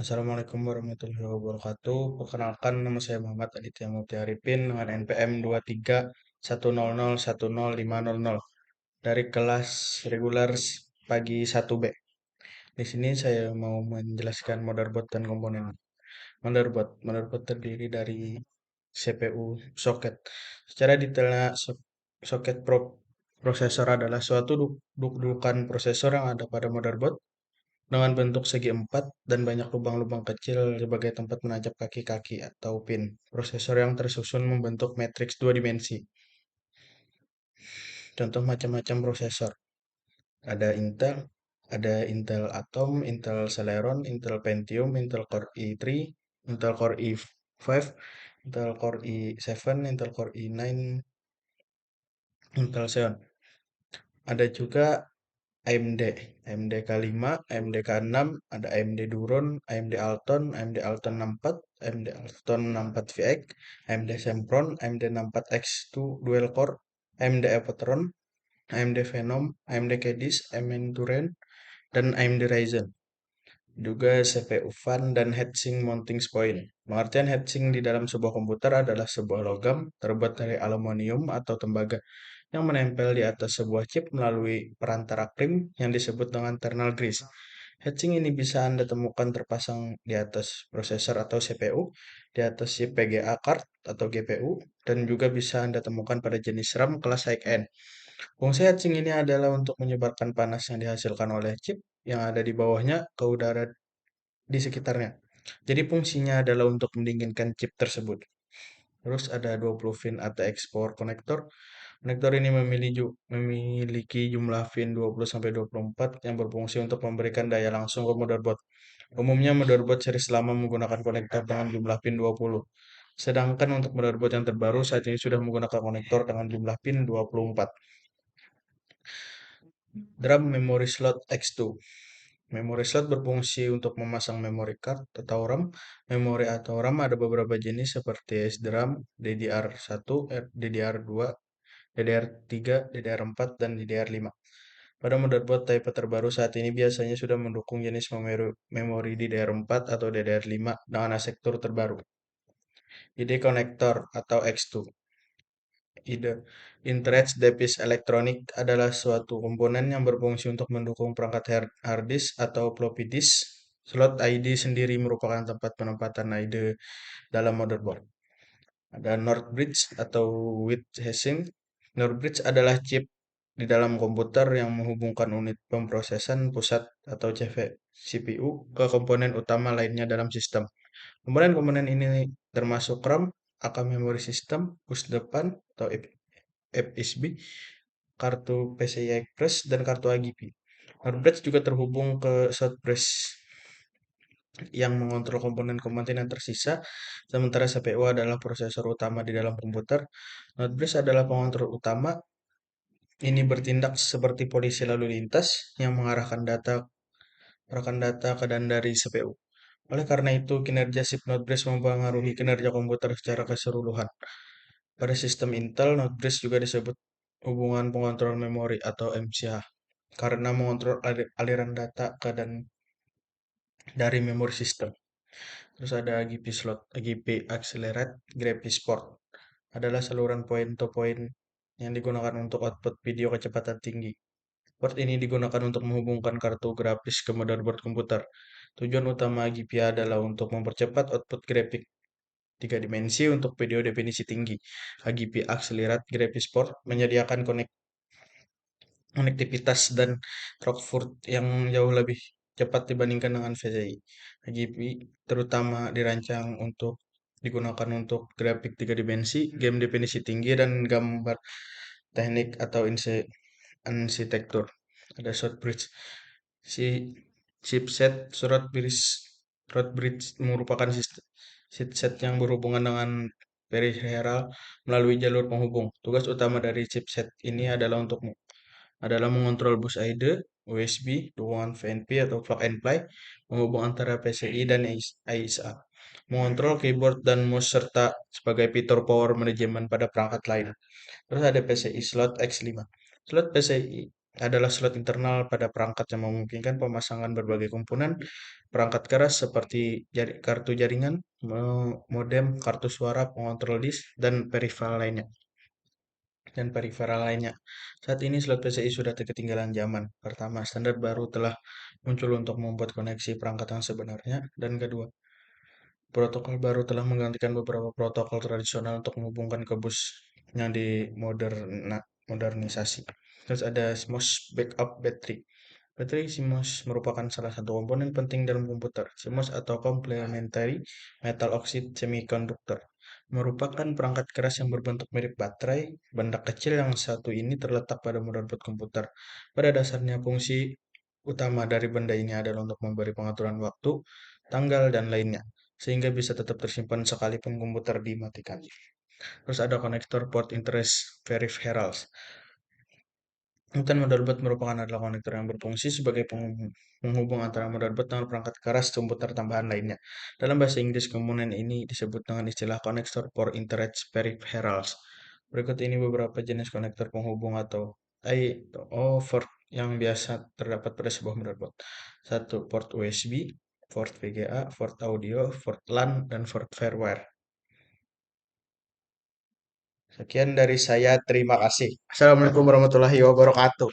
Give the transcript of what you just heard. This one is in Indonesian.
Assalamualaikum warahmatullahi wabarakatuh. Perkenalkan, nama saya Muhammad Aditya Mukti Arifin dengan NPM 231001010500 dari kelas reguler pagi 1B. Di sini saya mau menjelaskan motherboard dan komponen. Motherboard terdiri dari CPU soket. Secara detailnya, soket prosesor adalah suatu dudukan prosesor yang ada pada motherboard dengan bentuk segi empat dan banyak lubang-lubang kecil sebagai tempat menancap kaki-kaki atau pin. Prosesor yang tersusun membentuk matriks dua dimensi. Contoh macam-macam prosesor. Ada Intel Atom, Intel Celeron, Intel Pentium, Intel Core i3, Intel Core i5, Intel Core i7, Intel Core i9, Intel Xeon. Ada juga AMD, AMD K5, AMD K6, ada AMD Duron, AMD Alton, AMD Alton 64, AMD Alton 64 VX, AMD Sempron, AMD 64X2 Dual Core, AMD Evotron, AMD Phenom, AMD Kedis, AMD Turin, dan AMD Ryzen. Juga CPU fan dan heatsink mounting point. Pengertian heatsink di dalam sebuah komputer adalah sebuah logam terbuat dari aluminium atau tembaga yang menempel di atas sebuah chip melalui perantara krim yang disebut dengan thermal grease. Heatsink ini bisa Anda temukan terpasang di atas prosesor atau CPU, di atas chip PGA card atau GPU, dan juga bisa Anda temukan pada jenis RAM kelas high-end. Fungsi heatsink ini adalah untuk menyebarkan panas yang dihasilkan oleh chip yang ada di bawahnya ke udara di sekitarnya. Jadi fungsinya adalah untuk mendinginkan chip tersebut. Terus ada 20 pin ATX power connector. Konektor ini memiliki jumlah pin 20-24 yang berfungsi untuk memberikan daya langsung ke motherboard. Umumnya motherboard series lama menggunakan konektor dengan jumlah pin 20. Sedangkan untuk motherboard yang terbaru saat ini sudah menggunakan konektor dengan jumlah pin 24. DRAM Memory Slot X2. Memory slot berfungsi untuk memasang memory card atau RAM. Memori atau RAM ada beberapa jenis seperti SDRAM, DDR1, DDR2, DDR3, DDR4, dan DDR5. Pada motherboard tipe terbaru saat ini biasanya sudah mendukung jenis memori DDR4 atau DDR5 dengan arsitektur terbaru. ID connector atau X2. IDE Interest Device Electronic adalah suatu komponen yang berfungsi untuk mendukung perangkat hard disk atau floppy disk. Slot ID sendiri merupakan tempat penempatan ID dalam motherboard. Ada North Bridge atau with heatsink. North Bridge adalah chip di dalam komputer yang menghubungkan unit pemrosesan pusat atau CPU ke komponen utama lainnya dalam sistem. Komponen-komponen ini termasuk RAM, AK Memory System, bus depan atau FSB, kartu PCI Express, dan kartu AGP. North Bridge juga terhubung ke South Bridge yang mengontrol komponen-komponen yang tersisa, sementara CPU adalah prosesor utama di dalam komputer. North Bridge adalah pengontrol utama. Ini bertindak seperti polisi lalu lintas yang mengarahkan data ke dan dari CPU. Oleh karena itu, kinerja chip North Bridge mempengaruhi kinerja komputer secara keseluruhan. Pada sistem Intel, North Bridge juga disebut hubungan pengontrol memori atau MCH karena mengontrol aliran data ke dan dari memori sistem. Terus ada AGP slot, AGP Accelerate Graphics Port adalah saluran point-to-point yang digunakan untuk output video kecepatan tinggi. Port ini digunakan untuk menghubungkan kartu grafis ke motherboard komputer. Tujuan utama AGP adalah untuk mempercepat output grafik tiga dimensi untuk video definisi tinggi. AGP Accelerate Graphics Port menyediakan konektivitas dan throughput yang jauh lebih cepat dibandingkan dengan VCI. AGP terutama dirancang untuk digunakan untuk grafik tiga dimensi, game definisi tinggi, dan gambar teknik atau arsitektur. Ada short bridge. Si chipset short bridge merupakan chipset yang berhubungan dengan peripheral melalui jalur penghubung. Tugas utama dari chipset ini adalah mengontrol bus ID, USB, dukungan VNP atau plug and play, menghubung antara PCI dan AISA, mengontrol keyboard dan mouse serta sebagai fitur power management pada perangkat lain. Terus ada PCI slot X5. Slot PCI adalah slot internal pada perangkat yang memungkinkan pemasangan berbagai komponen perangkat keras seperti kartu jaringan, modem, kartu suara, pengontrol disk, dan periferal lainnya. Saat ini slot PCI sudah ketinggalan zaman. Pertama, standar baru telah muncul untuk membuat koneksi perangkat yang sebenarnya. Dan kedua, protokol baru telah menggantikan beberapa protokol tradisional untuk menghubungkan ke bus yang modernisasi. Terus ada CMOS backup battery. Baterai CMOS merupakan salah satu komponen penting dalam komputer. CMOS atau Complementary Metal Oxide Semiconductor merupakan perangkat keras yang berbentuk mirip baterai. Benda kecil yang satu ini terletak pada motherboard komputer. Pada dasarnya, fungsi utama dari benda ini adalah untuk memberi pengaturan waktu, tanggal, dan lainnya, sehingga bisa tetap tersimpan sekalipun komputer dimatikan. Terus ada konektor port interface peripherals. Bukan motherboard merupakan adalah konektor yang berfungsi sebagai penghubung antara motherboard dengan perangkat keras komputer tambahan lainnya. Dalam bahasa Inggris, komponen ini disebut dengan istilah konektor port interface peripherals. Berikut ini beberapa jenis konektor penghubung atau port yang biasa terdapat pada sebuah motherboard. Satu, port USB, port VGA, port audio, port LAN, dan port firmware. Sekian dari saya, terima kasih. Assalamualaikum warahmatullahi wabarakatuh.